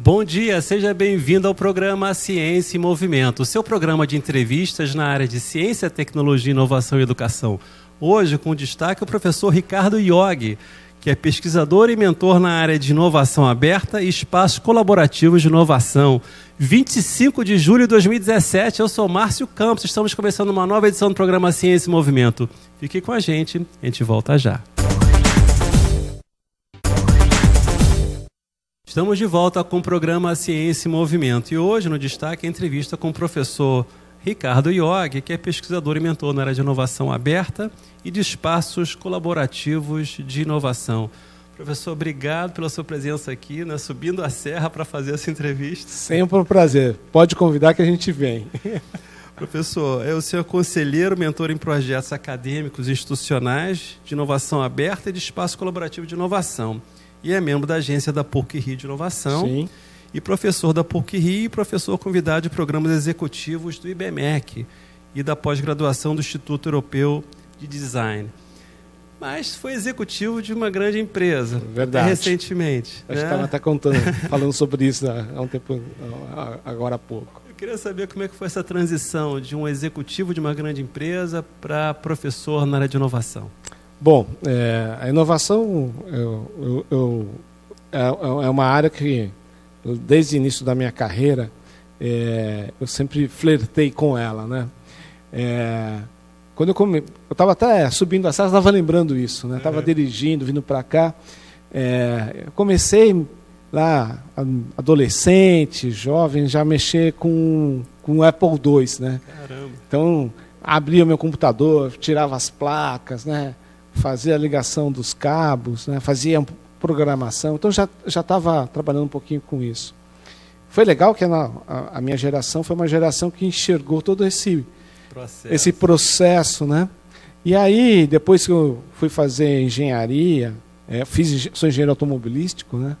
Bom dia, seja bem-vindo ao programa Ciência em Movimento, o seu programa de entrevistas na área de ciência, tecnologia, inovação e educação. Hoje, com destaque, o professor Ricardo Iog, que é pesquisador e mentor na área de inovação aberta e espaços colaborativos de inovação. 25 de julho de 2017, eu sou Márcio Campos, estamos começando uma nova edição do programa Ciência em Movimento. Fique com a gente volta já. Estamos de volta com o programa Ciência em Movimento e hoje no destaque a entrevista com o professor Ricardo Iog, que é pesquisador e mentor na área de inovação aberta e de espaços colaborativos de inovação. Professor, obrigado pela sua presença aqui, né, subindo a serra para fazer essa entrevista. Sempre um prazer. Pode convidar que a gente vem. Professor, o senhor é conselheiro, mentor em projetos acadêmicos e institucionais de inovação aberta e de espaço colaborativo de inovação. E é membro da agência da PUC-Rio de Inovação. Sim. E professor da PUC-Rio e professor convidado de programas executivos do IBMEC e da pós-graduação do Instituto Europeu de Design. Mas foi executivo de uma grande empresa. Verdade. Recentemente. Acho que estava até falando sobre isso há um tempo, agora há pouco. Eu queria saber como é que foi essa transição de um executivo de uma grande empresa para professor na área de inovação. Bom, a inovação é uma área que, desde o início da minha carreira, eu sempre flertei com ela, né? Quando eu estava até subindo a serra, estava lembrando isso, né? Estava dirigindo, vindo para cá. Eu comecei lá, adolescente, jovem, já mexer com o Apple II, né? Caramba. Então, abria o meu computador, tirava as placas, né? Fazia a ligação dos cabos, né? Fazia programação. Então, já estava trabalhando um pouquinho com isso. Foi legal que a minha geração foi uma geração que enxergou todo esse processo, né? E aí, depois que eu fui fazer engenharia, sou engenheiro automobilístico, né?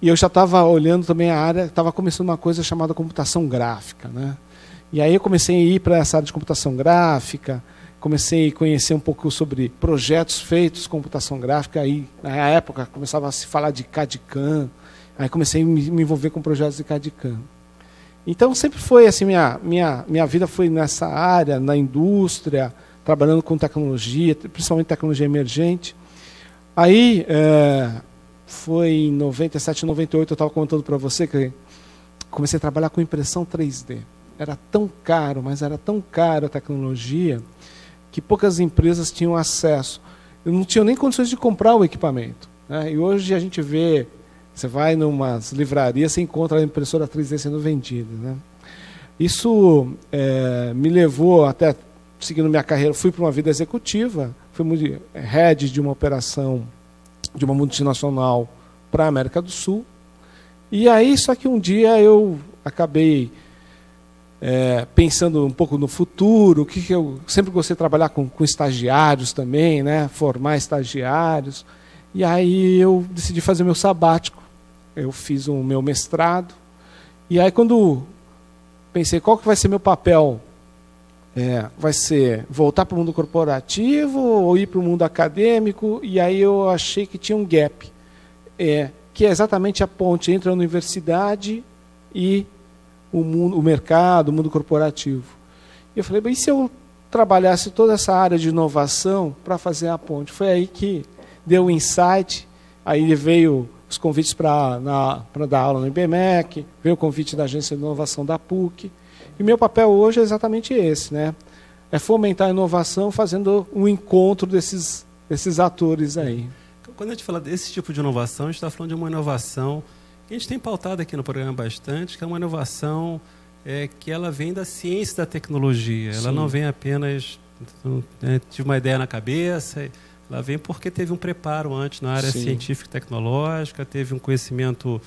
E eu já estava olhando também a área, estava começando uma coisa chamada computação gráfica, né? E aí eu comecei a ir para essa área de computação gráfica, comecei a conhecer um pouco sobre projetos feitos com computação gráfica, aí na época começava a se falar de CAD/CAM, aí comecei a me envolver com projetos de CAD/CAM. Então sempre foi assim, minha vida foi nessa área, na indústria, trabalhando com tecnologia, principalmente tecnologia emergente. Aí foi em 97, 98, eu estava contando para você que comecei a trabalhar com impressão 3D. Era tão caro, mas era tão caro a tecnologia, que poucas empresas tinham acesso. Eu não tinha nem condições de comprar o equipamento, né? E hoje a gente vê, você vai em umas livrarias, você encontra a impressora 3D sendo vendida, né? Isso me levou até, seguindo minha carreira, fui para uma vida executiva, fui head de uma operação de uma multinacional para a América do Sul. E aí, só que um dia eu acabei pensando um pouco no futuro, que eu sempre gostei de trabalhar com estagiários também, né? Formar estagiários. E aí eu decidi fazer meu sabático. Eu fiz o meu mestrado. E aí quando pensei qual que vai ser meu papel, vai ser voltar para o mundo corporativo ou ir para o mundo acadêmico, e aí eu achei que tinha um gap, que é exatamente a ponte entre a universidade e o mercado, o mundo corporativo. E eu falei, bem, e se eu trabalhasse toda essa área de inovação para fazer a ponte? Foi aí que deu o insight, aí veio os convites para dar aula no IBMEC, veio o convite da Agência de Inovação da PUC, e meu papel hoje é exatamente esse, né? É fomentar a inovação fazendo um encontro desses atores aí. Quando a gente fala desse tipo de inovação, a gente está falando de uma inovação que a gente tem pautado aqui no programa bastante, que é uma inovação que ela vem da ciência e da tecnologia. Ela não vem apenas, tive uma ideia na cabeça, ela vem porque teve um preparo antes na área científica e tecnológica, teve um conhecimento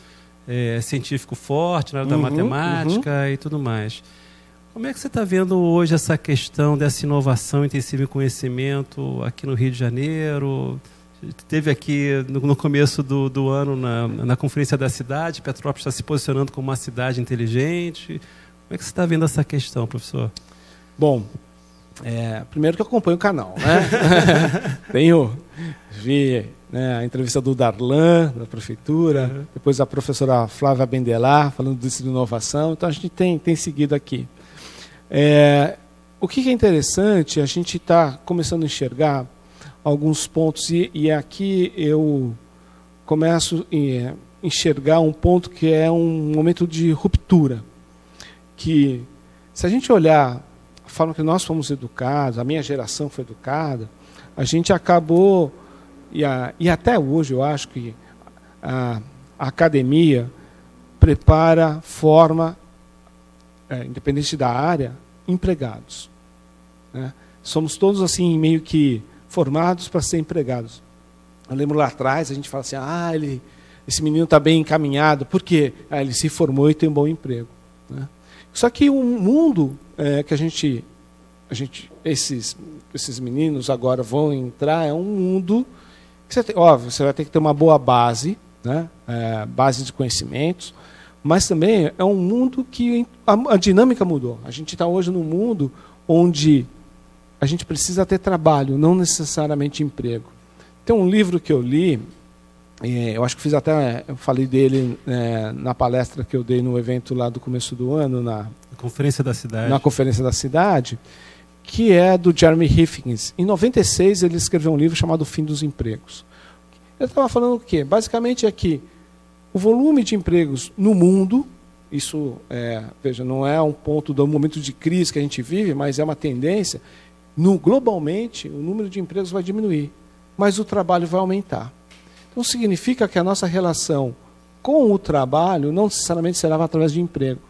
científico forte na área da matemática e tudo mais. Como é que você está vendo hoje essa questão dessa inovação intensiva em conhecimento aqui no Rio de Janeiro? Teve aqui no começo do ano na Conferência da Cidade, Petrópolis está se posicionando como uma cidade inteligente. Como é que você está vendo essa questão, professor? Bom, primeiro que eu acompanho o canal, né? Vi né, a entrevista do Darlan, da prefeitura, depois a professora Flávia Bendelar, falando disso de inovação. Então, a gente tem seguido aqui. O que é interessante, a gente está começando a enxergar alguns pontos, e aqui eu começo a enxergar um ponto que é um momento de ruptura. Que, se a gente olhar a forma que nós fomos educados, a minha geração foi educada, a gente acabou, e até hoje eu acho que a academia prepara, forma, independente da área, empregados. Né? Somos todos assim meio que formados para ser empregados. Eu lembro lá atrás, a gente fala assim, esse menino está bem encaminhado, por quê? Ele se formou e tem um bom emprego. Né? Só que o mundo que esses meninos agora vão entrar é um mundo que você vai ter que ter uma boa base, né? Base de conhecimentos, mas também é um mundo que a dinâmica mudou. A gente está hoje num mundo onde a gente precisa ter trabalho, não necessariamente emprego. Tem um livro que eu li, eu acho que eu falei dele na palestra que eu dei no evento lá do começo do ano, na Conferência da Cidade. Na Conferência da Cidade, que é do Jeremy Hifkins. Em 96, ele escreveu um livro chamado O Fim dos Empregos. Ele estava falando o quê? Basicamente é que o volume de empregos no mundo, isso, veja, não é um ponto do momento de crise que a gente vive, mas é uma tendência, globalmente, o número de empregos vai diminuir, mas o trabalho vai aumentar. Então, significa que a nossa relação com o trabalho não necessariamente será através de emprego.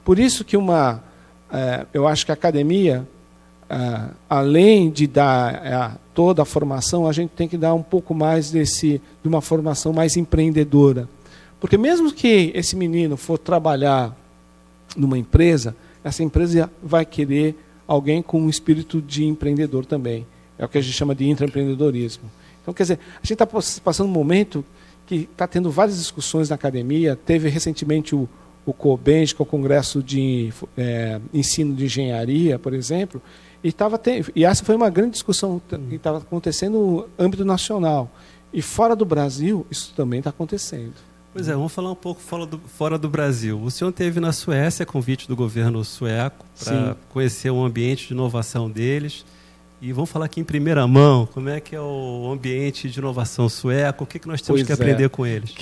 Por isso que eu acho que a academia, além de dar toda a formação, a gente tem que dar um pouco mais de uma formação mais empreendedora. Porque mesmo que esse menino for trabalhar numa empresa, essa empresa vai querer alguém com um espírito de empreendedor também. É o que a gente chama de intraempreendedorismo. Então, quer dizer, a gente está passando um momento que está tendo várias discussões na academia. Teve recentemente o COBENG, que é o Congresso de Ensino de Engenharia, por exemplo, e essa foi uma grande discussão que estava acontecendo no âmbito nacional. E fora do Brasil, isso também está acontecendo. Pois vamos falar um pouco fora do Brasil. O senhor esteve na Suécia, convite do governo sueco, para conhecer o ambiente de inovação deles. E vamos falar aqui em primeira mão, como é que é o ambiente de inovação sueco, o que nós temos que aprender com eles.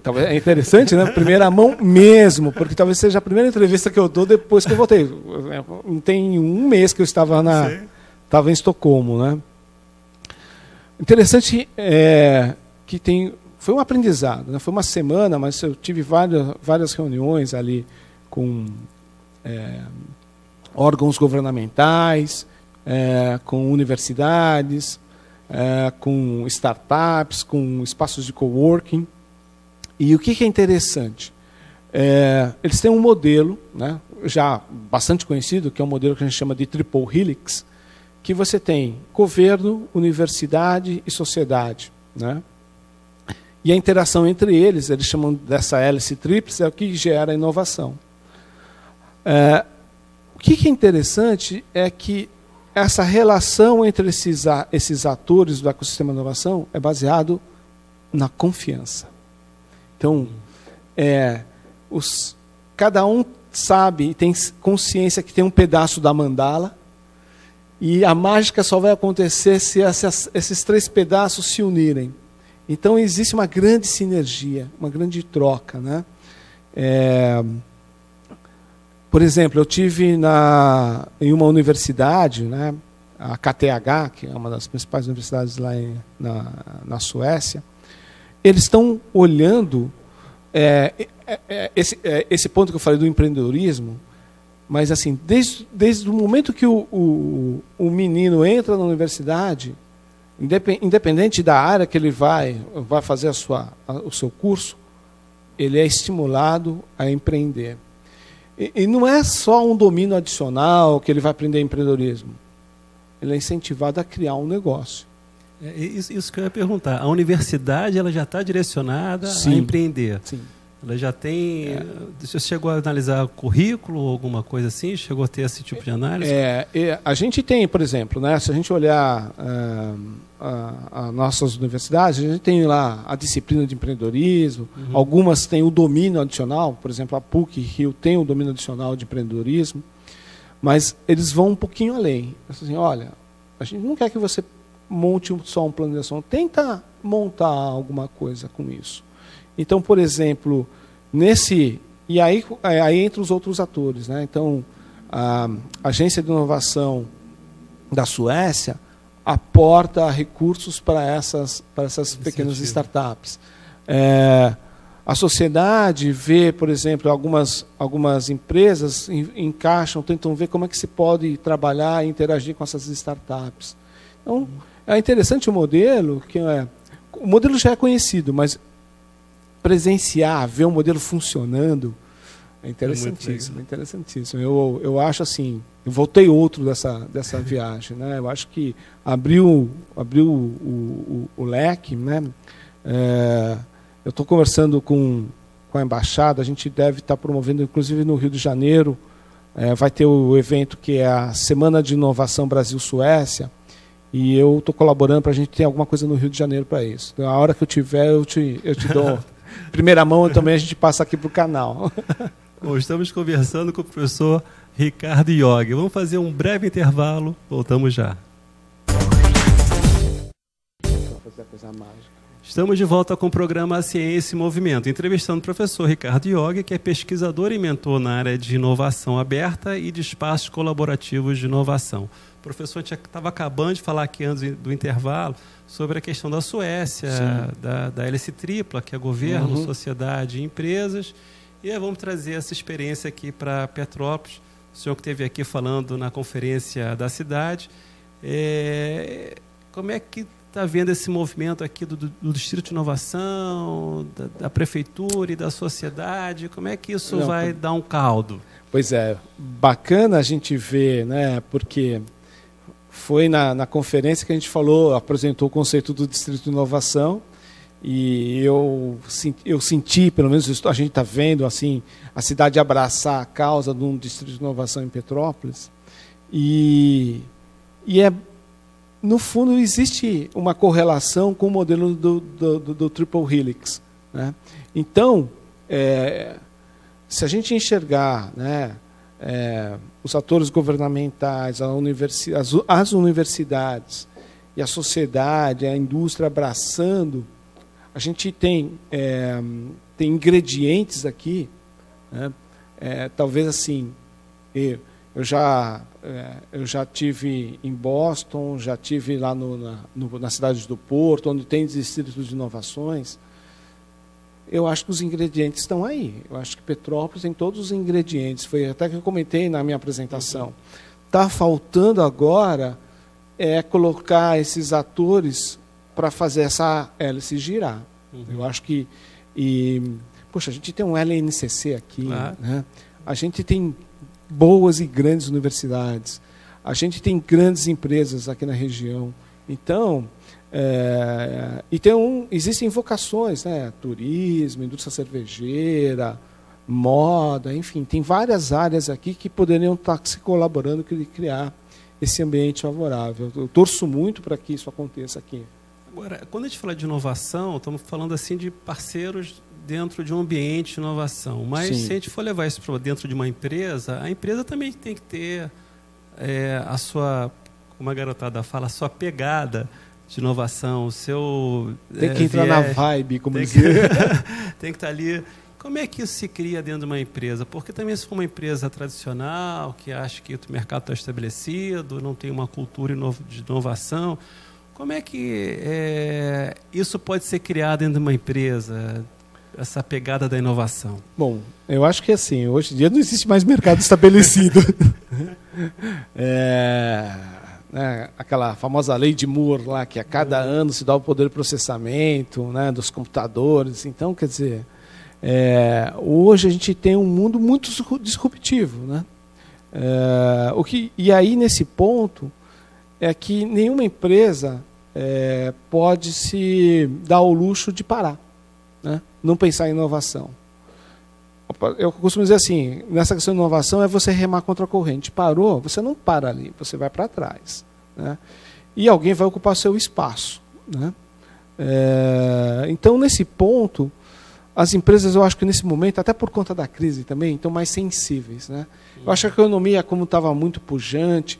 Talvez é interessante, né? Primeira mão mesmo, porque talvez seja a primeira entrevista que eu dou depois que eu voltei. Tem um mês que eu estava em Estocolmo, né? Interessante que foi um aprendizado, né? Foi uma semana, mas eu tive várias reuniões ali com órgãos governamentais, com universidades, com startups, com espaços de coworking. E o que é interessante? Eles têm um modelo, né, já bastante conhecido, que é um modelo que a gente chama de Triple Helix, que você tem governo, universidade e sociedade. Né? E a interação entre eles chamam dessa hélice tríplice, é o que gera a inovação. O que é interessante é que essa relação entre esses atores do ecossistema de inovação é baseado na confiança. Então, cada um sabe e tem consciência que tem um pedaço da mandala, e a mágica só vai acontecer se esses três pedaços se unirem. Então, existe uma grande sinergia, uma grande troca. Né? Por exemplo, eu tive em uma universidade, né, a KTH, que é uma das principais universidades lá na Suécia. Eles estão olhando esse ponto que eu falei do empreendedorismo, mas assim, desde o momento que o menino entra na universidade, independente da área que ele vai fazer o seu curso, ele é estimulado a empreender. E não é só um domínio adicional que ele vai aprender empreendedorismo. Ele é incentivado a criar um negócio. Isso que eu ia perguntar. A universidade ela já está direcionada a empreender. Sim. Ela já tem... Você chegou a analisar currículo ou alguma coisa assim? Chegou a ter esse tipo de análise? A gente tem, por exemplo, né, se a gente olhar as nossas universidades, a gente tem lá a disciplina de empreendedorismo, algumas têm o domínio adicional, por exemplo, a PUC-Rio tem o domínio adicional de empreendedorismo, mas eles vão um pouquinho além. Assim, olha, a gente não quer que você monte só um plano de ação, tenta montar alguma coisa com isso. Então, por exemplo, e aí entre os outros atores, né? Então, a Agência de Inovação da Suécia aporta recursos para essas pequenas startups. A sociedade vê, por exemplo, algumas empresas encaixam, tentam ver como é que se pode trabalhar e interagir com essas startups. Então, é interessante o modelo, o modelo já é conhecido, mas presenciar, ver o modelo funcionando, é interessantíssimo. Eu acho assim, eu voltei outro dessa viagem, né? Eu acho que abriu o leque, né? Eu estou conversando com a embaixada, a gente deve estar promovendo, inclusive no Rio de Janeiro, vai ter o evento que é a Semana de Inovação Brasil-Suécia, e eu estou colaborando para a gente ter alguma coisa no Rio de Janeiro para isso. Então, a hora que eu tiver, eu te dou primeira mão, também a gente passa aqui para o canal. Bom, estamos conversando com o professor Ricardo Iog. Vamos fazer um breve intervalo, voltamos já. Estamos de volta com o programa Ciência e Movimento, entrevistando o professor Ricardo Iog, que é pesquisador e mentor na área de inovação aberta e de espaços colaborativos de inovação. O professor estava acabando de falar aqui antes do intervalo sobre a questão da Suécia, da hélice tripla, que é governo, sociedade e empresas. E vamos trazer essa experiência aqui para Petrópolis. O senhor que esteve aqui falando na conferência da cidade. Como é que está vendo esse movimento aqui do Distrito de Inovação, da Prefeitura e da sociedade? Como é que isso vai dar um caldo? Pois é, bacana a gente ver, né, porque foi na conferência que a gente apresentou o conceito do Distrito de Inovação, e eu senti, pelo menos a gente está vendo assim, a cidade abraçar a causa de um Distrito de Inovação em Petrópolis, e no fundo existe uma correlação com o modelo do Triple Helix, né? Então, se a gente enxergar, né, os atores governamentais, as universidades e a sociedade, a indústria abraçando, a gente tem ingredientes aqui, né? Talvez assim, eu já tive em Boston, já tive lá na cidade do Porto, onde tem distritos de inovações. Eu acho que os ingredientes estão aí. Eu acho que Petrópolis tem todos os ingredientes. Foi até que eu comentei na minha apresentação. Está faltando agora colocar esses atores para fazer essa hélice girar. Eu acho que... poxa, a gente tem um LNCC aqui, né? A gente tem boas e grandes universidades, a gente tem grandes empresas aqui na região. Então, existem vocações, né? Turismo, indústria cervejeira, moda, enfim, tem várias áreas aqui que poderiam estar se colaborando para criar esse ambiente favorável. Eu torço muito para que isso aconteça aqui. Agora, quando a gente fala de inovação, estamos falando assim de parceiros dentro de um ambiente de inovação. Mas se a gente for levar isso para dentro de uma empresa, a empresa também tem que ter a sua, como a garotada fala, a sua pegada de inovação, o seu... Tem que entrar na vibe, como dizer. Tem que estar ali. Como é que isso se cria dentro de uma empresa? Porque também se for uma empresa tradicional, que acha que o mercado está estabelecido, não tem uma cultura de inovação, como é que isso pode ser criado dentro de uma empresa, essa pegada da inovação? Bom, eu acho que assim, hoje em dia não existe mais mercado estabelecido. Aquela famosa lei de Moore lá, que a cada ano se dá o poder de processamento, né, dos computadores. Então, quer dizer, hoje a gente tem um mundo muito disruptivo, né? E aí, nesse ponto, é que nenhuma empresa pode se dar o luxo de parar, né? Não pensar em inovação. Eu costumo dizer assim, nessa questão de inovação é você remar contra a corrente. Parou, você não para ali, você vai para trás, né? E alguém vai ocupar o seu espaço, né? Então, nesse ponto, as empresas, eu acho que nesse momento, até por conta da crise também, estão mais sensíveis, né? Eu acho que a economia, como estava muito pujante,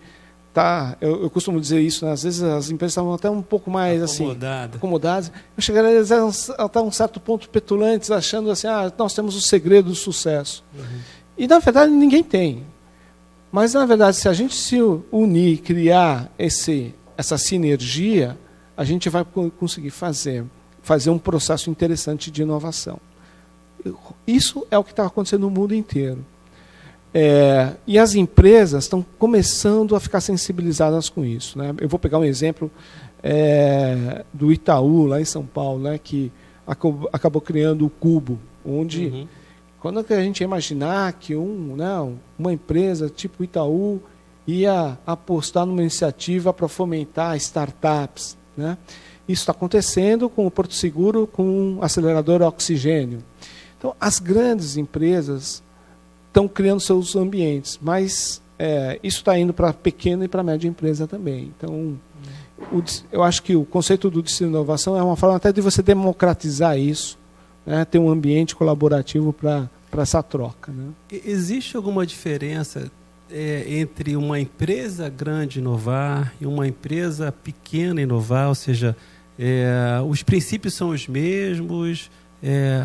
eu costumo dizer isso, né? Às vezes as empresas estavam até um pouco mais acomodadas. Eu chegaria até um certo ponto petulantes, achando assim, nós temos o segredo do sucesso. E, na verdade, ninguém tem. Mas, na verdade, se a gente se unir, criar essa sinergia, a gente vai conseguir fazer um processo interessante de inovação. Isso é o que está acontecendo no mundo inteiro. E as empresas estão começando a ficar sensibilizadas com isso, né? Eu vou pegar um exemplo do Itaú, lá em São Paulo, né, que acabou criando o Cubo, onde, quando a gente ia imaginar que uma empresa tipo Itaú ia apostar numa iniciativa para fomentar startups, né? Isso está acontecendo com o Porto Seguro, com o acelerador Oxigênio. Então, as grandes empresas estão criando seus ambientes, mas isso está indo para a pequena e para a média empresa também. Então, eu acho que o conceito do Distrito de Inovação é uma forma até de você democratizar isso, né? Ter um ambiente colaborativo para essa troca, né? Existe alguma diferença entre uma empresa grande inovar e uma empresa pequena inovar? Ou seja, os princípios são os mesmos,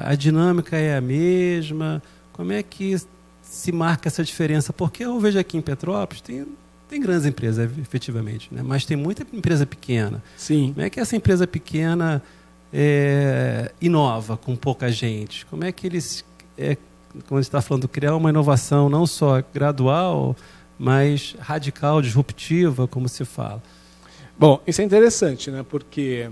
a dinâmica é a mesma? Como é que se marca essa diferença? Porque eu vejo aqui em Petrópolis, tem grandes empresas, efetivamente, né? Mas tem muita empresa pequena. Sim. Como é que essa empresa pequena inova com pouca gente? Como é que eles, como a gente está falando, criar uma inovação não só gradual, mas radical, disruptiva, como se fala? Bom, isso é interessante, né? Porque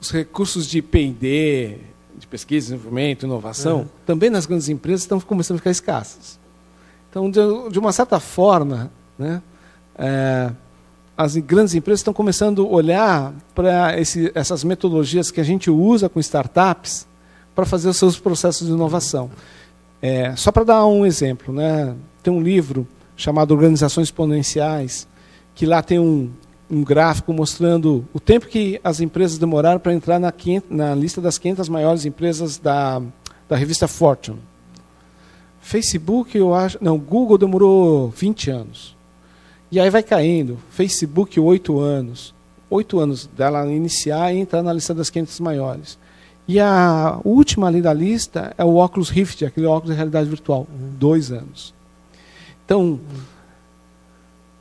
os recursos de P&D, de pesquisa, desenvolvimento, inovação, também nas grandes empresas estão começando a ficar escassos. Então, de uma certa forma, né, as grandes empresas estão começando a olhar para essas metodologias que a gente usa com startups para fazer os seus processos de inovação. Só para dar um exemplo, né, tem um livro chamado Organizações Exponenciais, que lá tem um gráfico mostrando o tempo que as empresas demoraram para entrar na lista das 500 maiores empresas da revista Fortune. Facebook, Google demorou 20 anos. E aí vai caindo. Facebook, 8 anos. 8 anos dela iniciar e entrar na lista das 500 maiores. E a última ali da lista é o Oculus Rift, aquele óculos de realidade virtual. 2 anos. Então,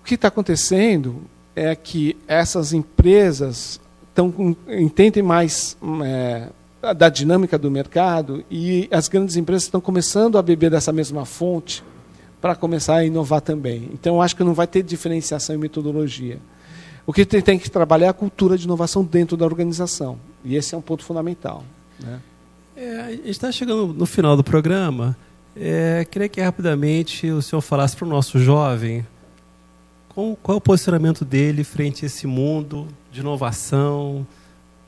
o que está acontecendo é que essas empresas entendem mais da dinâmica do mercado e as grandes empresas estão começando a beber dessa mesma fonte para começar a inovar também. Então, eu acho que não vai ter diferenciação em metodologia. O que tem que trabalhar é a cultura de inovação dentro da organização. E esse é um ponto fundamental, né? A gente está chegando no final do programa. Queria que rapidamente o senhor falasse para o nosso jovem qual é o posicionamento dele frente a esse mundo de inovação,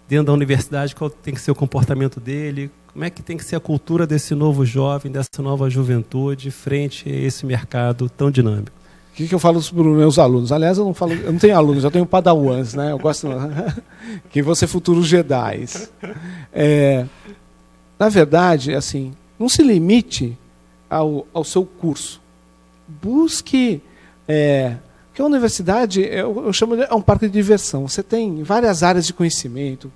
dentro da universidade, qual tem que ser o comportamento dele, como é que tem que ser a cultura desse novo jovem, dessa nova juventude, frente a esse mercado tão dinâmico. O que eu falo para os meus alunos? Aliás, eu não tenho alunos, eu tenho padawans, né? Eu gosto que vão ser futuros Jedis. Na verdade, assim, não se limite ao seu curso. Busque... Porque a universidade, eu chamo de um parque de diversão. Você tem várias áreas de conhecimento.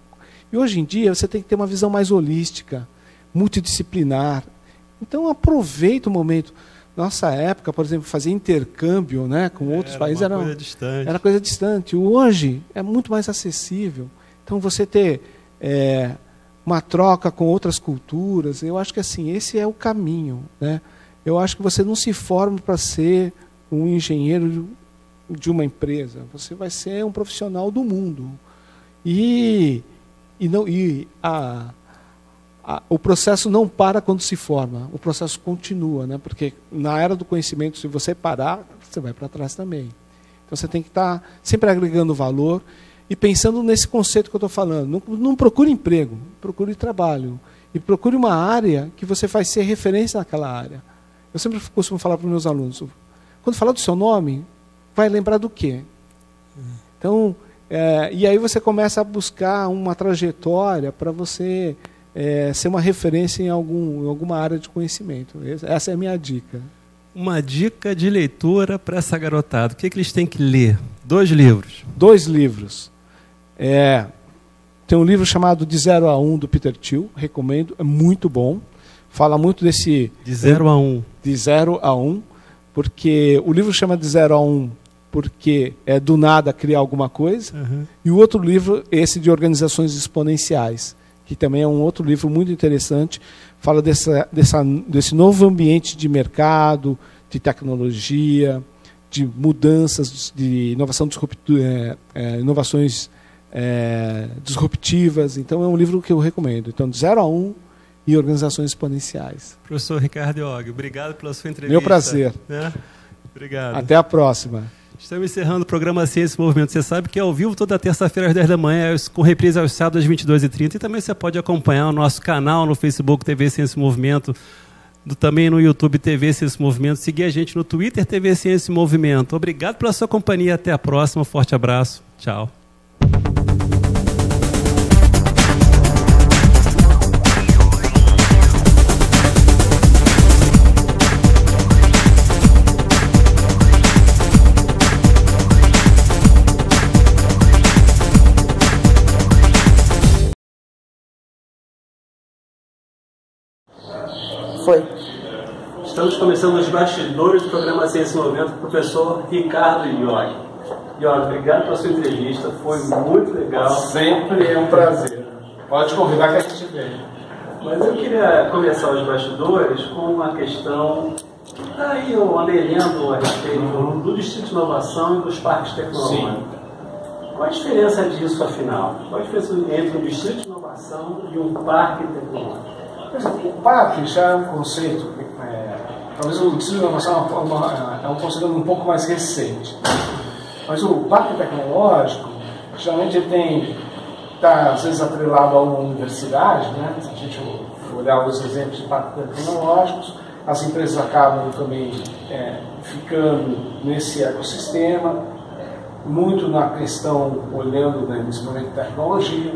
E hoje em dia você tem que ter uma visão mais holística, multidisciplinar. Então aproveita o momento. Nossa época, por exemplo, fazer intercâmbio, né, com outros países era coisa distante. Hoje é muito mais acessível. Então você ter uma troca com outras culturas, eu acho que assim, esse é o caminho, né? Eu acho que você não se forma para ser um engenheiro de uma empresa, você vai ser um profissional do mundo. O processo não para quando se forma, o processo continua, né? Porque na era do conhecimento, se você parar, você vai para trás também. Então você tem que estar sempre agregando valor e pensando nesse conceito que eu estou falando. Não procure emprego, procure trabalho. E procure uma área que você vai ser referência naquela área. Eu sempre costumo falar para os meus alunos, quando falar do seu nome, vai lembrar do quê? Então, e aí você começa a buscar uma trajetória para você ser uma referência em alguma área de conhecimento. Essa é a minha dica. Uma dica de leitura para essa garotada. O que eles têm que ler? 2 livros. 2 livros. Tem um livro chamado De 0 a 1, do Peter Thiel, recomendo, é muito bom. Fala muito desse... De 0 a 1. De 0 a 1, porque o livro chama De 0 a 1 porque é do nada criar alguma coisa. E o outro livro, esse de organizações exponenciais, que também é um outro livro muito interessante, fala desse novo ambiente de mercado, de tecnologia, de mudanças, de inovações disruptivas. Então é um livro que eu recomendo. Então, De 0 a 1 e Organizações Exponenciais. Professor Ricardo Iog, obrigado pela sua entrevista. Meu prazer. Obrigado. Até a próxima. Estamos encerrando o programa Ciência e Movimento. Você sabe que é ao vivo toda terça-feira às 10 da manhã, com reprise aos sábados às 22h30. E também você pode acompanhar o nosso canal no Facebook TV Ciência e Movimento, também no YouTube TV Ciência e Movimento. Seguir a gente no Twitter TV Ciência e Movimento. Obrigado pela sua companhia. Até a próxima. Forte abraço. Tchau. Foi. Estamos começando os bastidores do programa Ciência e Movimento com o professor Ricardo Iog. Iog, obrigado pela sua entrevista, foi muito legal. Sempre é um prazer. Pode convidar que a gente vem. Mas eu queria começar os bastidores com uma questão que está aí eu andei lendo a respeito do Distrito de Inovação e dos parques tecnológicos. Sim. Qual a diferença disso, afinal? Qual a diferença entre um Distrito de Inovação e um parque tecnológico? O parque já é um conceito, talvez o Distrito de Inovação é um conceito um pouco mais recente. Mas o parque tecnológico, geralmente ele está às vezes atrelado a uma universidade, né? Se a gente olhar os exemplos de parques tecnológicos, as empresas acabam também ficando nesse ecossistema, muito na questão, olhando nesse momento de tecnologia.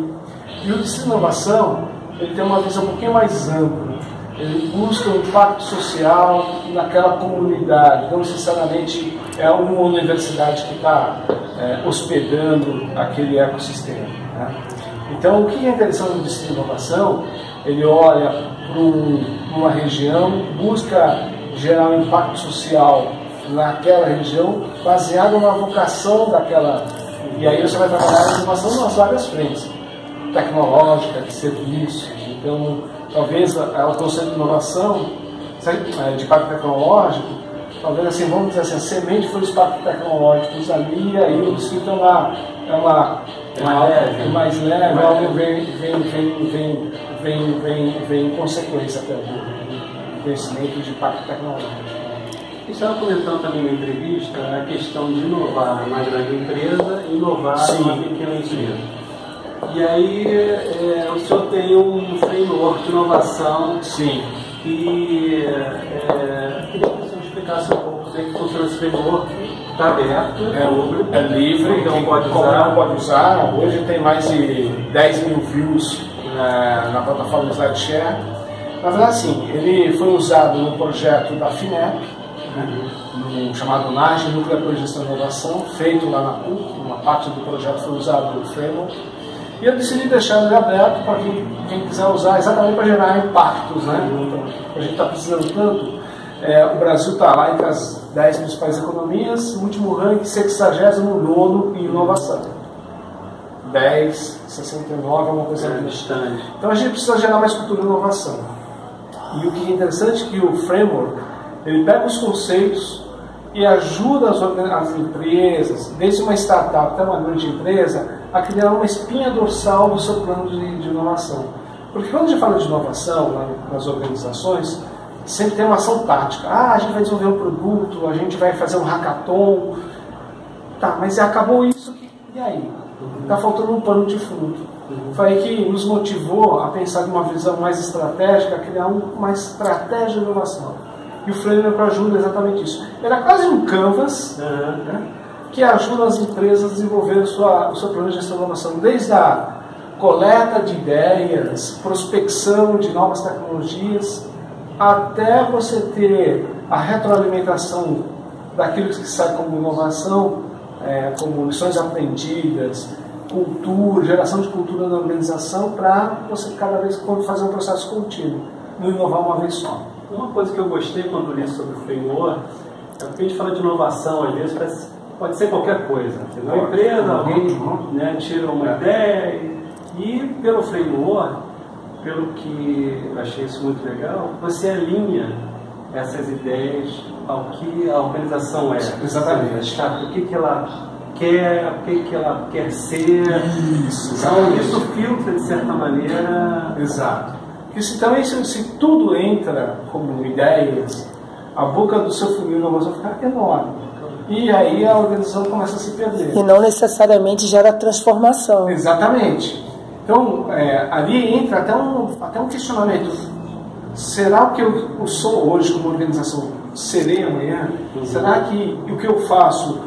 E o Distrito de Inovação, ele tem uma visão um pouquinho mais ampla. Ele busca um impacto social naquela comunidade. Não necessariamente é uma universidade que está hospedando aquele ecossistema, né? Então, o que é interessante no Distrito de Inovação, ele olha para uma região, busca gerar um impacto social naquela região, baseado na vocação daquela... E aí você vai trabalhar a inovação nas várias frentes. Tecnológica, de serviços. Então, talvez o conceito de inovação, de parque tecnológico, talvez assim, vamos dizer assim, a semente foi os parques tecnológicos ali, e aí o distrito é mais leve, algo vem em consequência até do conhecimento de parque tecnológico. Você estava comentando também na entrevista a questão de inovar numa grande empresa e inovar numa pequena empresa. E aí o senhor tem um framework de inovação. Sim. Que queria que o senhor explicasse um pouco como é que funciona esse framework. Está aberto, é livre, então pode usar. Hoje tem mais de 10 mil views na plataforma SlideShare. Na verdade, sim, ele foi usado no projeto da FINEP, no chamado NAGE, Núcleo de Gestão e Inovação, feito lá na PUC. Uma parte do projeto foi usado no framework. E eu decidi deixar ele aberto para quem quiser usar, exatamente para gerar impactos, né? Então, a gente está precisando tanto. O Brasil está lá entre as 10 principais economias, o último ranking, 69º em inovação. 10, 69, é uma coisa distante. Então a gente precisa gerar mais cultura de inovação. E o que é interessante é que o framework, ele pega os conceitos e ajuda as empresas, desde uma startup até uma grande empresa, a criar uma espinha dorsal do seu plano de inovação. Porque quando a gente fala de inovação nas organizações, sempre tem uma ação tática. A gente vai desenvolver um produto, a gente vai fazer um hackathon. Tá, mas acabou isso, e aí? Está faltando um pano de fundo. Foi aí que nos motivou a pensar de uma visão mais estratégica, a criar uma estratégia de inovação. E o Framework ajuda exatamente isso. Era quase um canvas, né, que ajuda as empresas a desenvolver o seu plano de gestão de inovação, desde a coleta de ideias, prospecção de novas tecnologias, até você ter a retroalimentação daquilo que sai como inovação, como lições aprendidas, cultura, geração de cultura na organização, para você cada vez fazer um processo contínuo, não inovar uma vez só. Uma coisa que eu gostei quando li sobre o framework é porque a gente fala de inovação, às vezes pode ser qualquer coisa. Uma empresa, alguém né, tira uma ideia e pelo framework, pelo que eu achei isso muito legal, você alinha essas ideias ao que a organização é. Exatamente. O que ela quer, o que ela quer ser. Então isso filtra de certa maneira. Exato. Porque se tudo entra como ideias, a boca do seu funil de inovação fica enorme. E aí a organização começa a se perder. E não necessariamente gera transformação. Exatamente. Então, ali entra até um questionamento. Será que eu sou hoje como organização, serei amanhã? Será que o que eu faço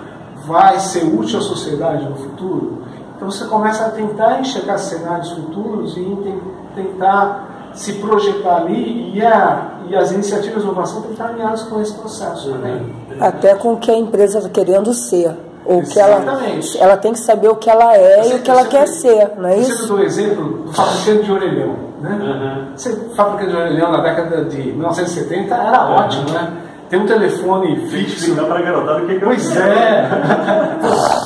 vai ser útil à sociedade no futuro? Então você começa a tentar enxergar cenários futuros e tentar se projetar ali e as iniciativas de inovação têm que estar alinhadas com esse processo também. Até com o que a empresa está querendo ser. Ou que Exatamente. ela tem que saber o que ela é e o que ela quer ser, não é isso? Você deu o exemplo do fabricante de orelhão. Né? Fabricante de orelhão na década de 1970 era ótimo, né? Tem um telefone fixo. Dá para garotar o que é Pois é.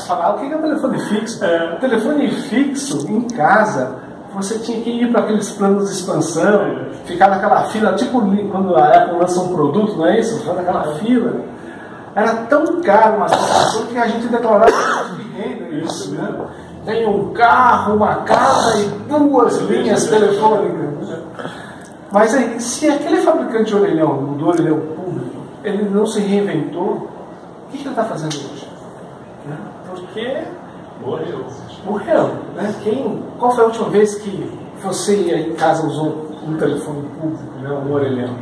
Falar o que é um telefone fixo? O telefone fixo em casa. Você tinha que ir para aqueles planos de expansão, ficar naquela fila, tipo quando a Apple lança um produto, não é isso? Ficar naquela fila. Era tão caro uma situação que a gente declarava de renda isso, né? Tem um carro, uma casa e 2 linhas telefônicas. Mas aí, se aquele fabricante de orelhão, do orelhão público, ele não se reinventou, o que ele está fazendo hoje? Porque morreu. Né? Qual foi a última vez que você em casa usou um telefone público, né? Um orelhão?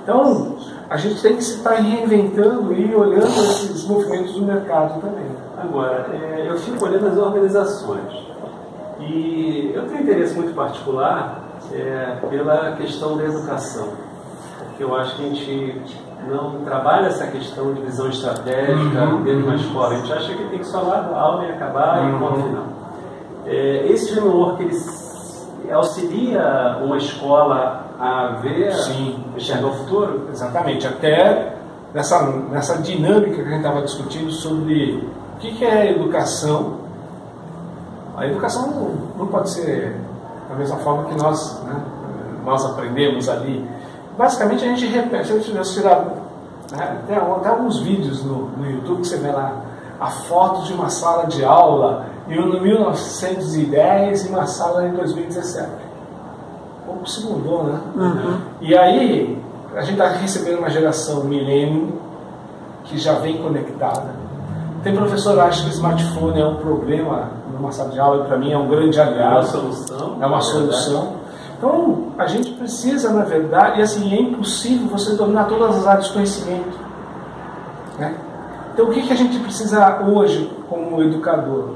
Então, a gente tem que se estar reinventando e olhando esses movimentos do mercado também. Agora, eu fico olhando as organizações e eu tenho interesse muito particular pela questão da educação, porque eu acho que a gente não trabalha essa questão de visão estratégica dentro de uma escola. A gente acha que tem que só dar aula e acabar e ponto final. Esse framework ele auxilia uma escola a ver, enxergar o futuro? Exatamente. Até nessa dinâmica que a gente estava discutindo sobre o que é educação. A educação não pode ser da mesma forma que nós aprendemos ali. Basicamente a gente repete. Se eu tivesse tirado até alguns vídeos no YouTube que você vê lá a foto de uma sala de aula em 1910 e uma sala em 2017. Pouco se mudou, né? E aí a gente está recebendo uma geração milênio que já vem conectada. Tem professor que acha que o smartphone é um problema numa sala de aula, e para mim é um grande aliado. É uma solução. Então, a gente precisa, na verdade, e assim, é impossível você dominar todas as áreas de conhecimento. Né? Então, o que a gente precisa hoje, como educador?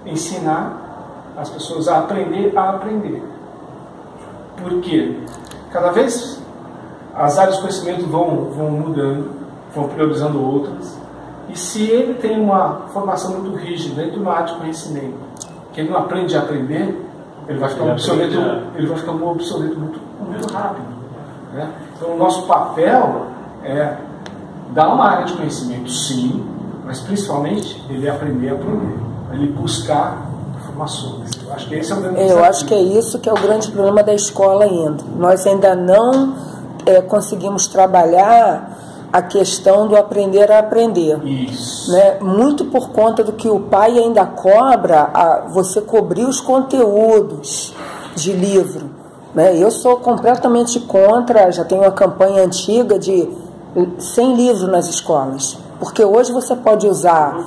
Ensinar as pessoas a aprender a aprender. Por quê? Cada vez as áreas de conhecimento vão mudando, vão priorizando outras, e se ele tem uma formação muito rígida dentro de uma área de conhecimento, que ele não aprende a aprender, ele vai ficar obsoleto muito rápido. Né? Então, o nosso papel é dar uma área de conhecimento, sim, mas principalmente ele aprender a aprender, ele buscar informações. Eu acho que esse é o grande desafio. Eu acho que é isso que é o grande problema da escola ainda. Nós ainda não conseguimos trabalhar a questão do aprender a aprender. Isso. Né? Muito por conta do que o pai ainda cobra, você cobrir os conteúdos de livro. Né? Eu sou completamente contra, já tenho uma campanha antiga de 100 livros nas escolas. Porque hoje você pode usar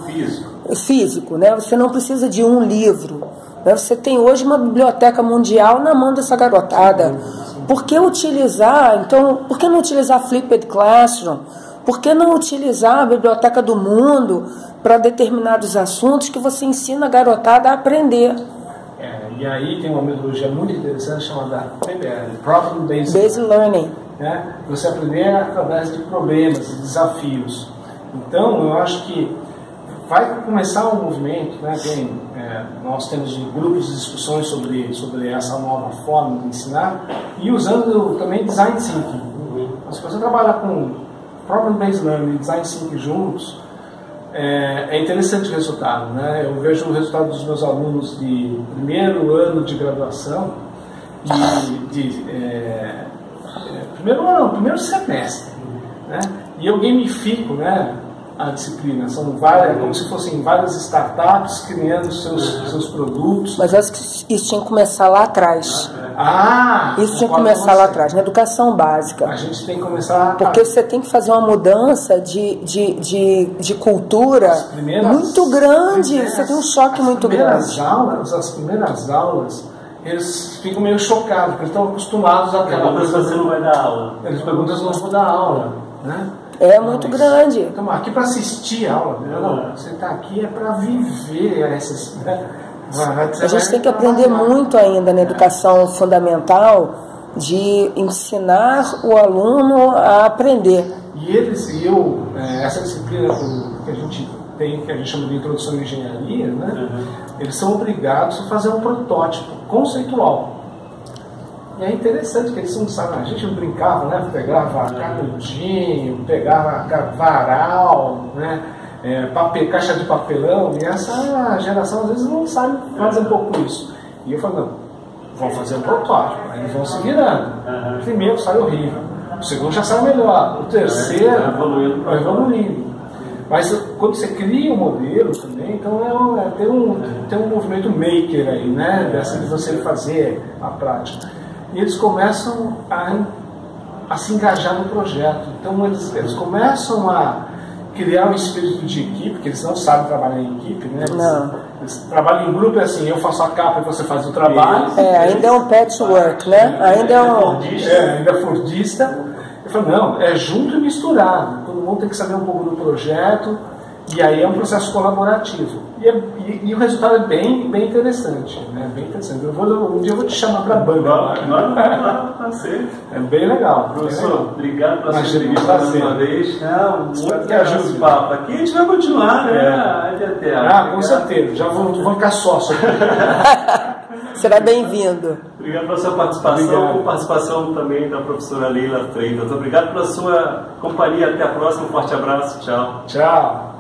físico, né? Você não precisa de um livro Né? Você tem hoje uma biblioteca mundial na mão dessa garotada. Por que utilizar, então, por que não utilizar Flipped Classroom? Por que não utilizar a Biblioteca do Mundo para determinados assuntos que você ensina a garotada a aprender? E aí tem uma metodologia muito interessante chamada PBL, Problem Based Learning. Né? Você aprender através de problemas e desafios. Então, eu acho que vai começar um movimento, né? Nós temos grupos de discussões sobre essa nova forma de ensinar e usando também Design Thinking. Se você trabalha com Problem-Based Learning e Design Thinking juntos, é interessante o resultado, né? Eu vejo o resultado dos meus alunos de primeiro ano de graduação primeiro semestre, né? E eu gamifico, né, a disciplina. São várias, como se fossem várias startups criando seus produtos. Mas eu acho que isso tinha que começar lá atrás. Isso tinha que começar lá atrás, na educação básica. A gente tem que começar... Porque você tem que fazer uma mudança de cultura muito grande. Você tem um choque muito grande. As primeiras aulas, eles ficam meio chocados, porque eles estão acostumados àquela coisa. Você não vai dar aula. Eles perguntam se não vou dar aula, né? É muito grande. Então, aqui para assistir a aula, não, você está aqui é para viver essas... Né? A gente tem que aprender muito ainda na educação fundamental de ensinar o aluno a aprender. Essa disciplina que a gente tem, que a gente chama de introdução à engenharia, né? Eles são obrigados a fazer um protótipo conceitual. E é interessante que eles não sabem, a gente brincava, né? Pegava canudinho, pegava varal, né? Caixa de papelão, e essa geração às vezes não sabe fazer um pouco isso. E eu falo, não, vão fazer um protótipo, aí eles vão se virando. O primeiro sai horrível, o segundo já sai melhor, o terceiro vai evoluindo. Mas quando você cria um modelo também, então tem um movimento maker aí, né? Dessa de você fazer a prática. E eles começam a se engajar no projeto. Então eles começam a criar um espírito de equipe, que eles não sabem trabalhar em equipe, né? Eles trabalham em grupo, é assim, eu faço a capa e você faz o trabalho. Ainda é um patchwork, né? Ainda é fordista. Eu falo, não, é junto e misturado. Todo mundo tem que saber um pouco do projeto, e aí é um processo colaborativo. E o resultado é bem interessante, né? Bem interessante. Um dia eu vou te chamar para a banca. É bem legal. Professor, obrigado pela sua entrevista mais uma vez. Muito que ajuda o papo. Aqui a gente vai continuar, né? Com certeza. Já vou ficar sócio. Será bem-vindo. Obrigado pela sua participação, com participação também da professora Leila Freitas. Obrigado pela sua companhia. Até a próxima. Um forte abraço. Tchau. Tchau.